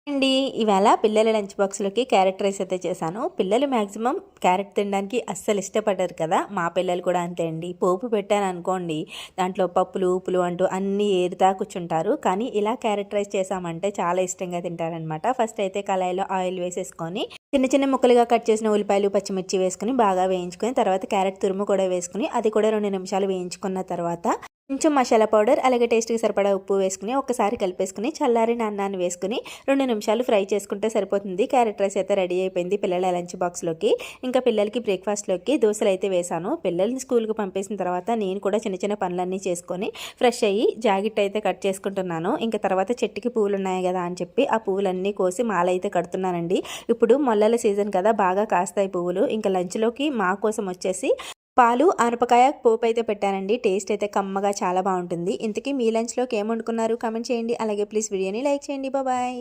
అండి ఇవాళ పిల్లల లంచ్ బాక్స్‌లోకి క్యారెట్ రైస్ అయితే చేశాను. పిల్లలు మాక్సిమం క్యారెట్ తినడానికి అస్సలు ఇష్టపడరు కదా! మా పిల్లలు కూడా అంతే అండి. పోపు పెట్టాననుకోండి, దాంట్లో పప్పులు, ఉప్పులు అంటూ అన్నీ ఏరుతా కూర్చుంటారు. కానీ ఇలా క్యారెట్ రైస్ చేశామంటే చాలా ఇష్టంగా తింటారనమాట. ఫస్ట్ అయితే కళాయిలో ఆయిల్ వేసేసుకొని, చిన్న చిన్న ముక్కలుగా కట్ చేసిన ఉల్లిపాయలు, పచ్చిమిర్చి వేసుకొని బాగా వేయించుకొని, తర్వాత క్యారెట్ తురుము కూడా వేసుకొని, అది కూడా 2 నిమిషాలు వేయించుకున్న తర్వాత కొంచెం మసాలా పౌడర్, అలాగే టేస్ట్‌కి సరిపడా ఉప్పు వేసుకొని, ఒక్కసారి కలిపేసుకొని, చల్లారిన అన్నాన్ని వేసుకొని 2 నిమిషాలు ఫ్రై చేసుకుంటే సరిపోతుంది. క్యారెట్ రైస్ అయితే రెడీ అయిపోయింది పిల్లల లంచ్ బాక్స్‌లోకి. ఇంకా పిల్లలకి బ్రేక్‌ఫాస్ట్‌లోకి దోసలైతే వేశాను. పిల్లల్ని స్కూల్‌కి పంపేసిన తర్వాత నేను కూడా చిన్న చిన్న పనులన్నీ చేసుకొని ఫ్రెష్ అయ్యి జాకెట్ అయితే కట్ చేసుకుంటున్నాను. ఇంకా తర్వాత చెట్టుకి పువ్వులున్నాయి కదా అని చెప్పి ఆ పువ్వులన్నీ కోసి మాలైతే కడుతున్నానండి. ఇప్పుడు మొల్లల సీజన్ కదా, బాగా కాస్తాయి పువ్వులు. ఇంకా లంచ్‌లోకి మా కోసం వచ్చేసి పాలు, ఆనపకాయ పోపైతే పెట్టానండి. టేస్ట్ అయితే కమ్మగా చాలా బావుంటుంది. ఇంతకీ మీ లంచ్‌లోకి ఏం వండుకున్నారు? కామెంట్ చేయండి. అలాగే ప్లీజ్ వీడియోని లైక్ చేయండి. బాయ్.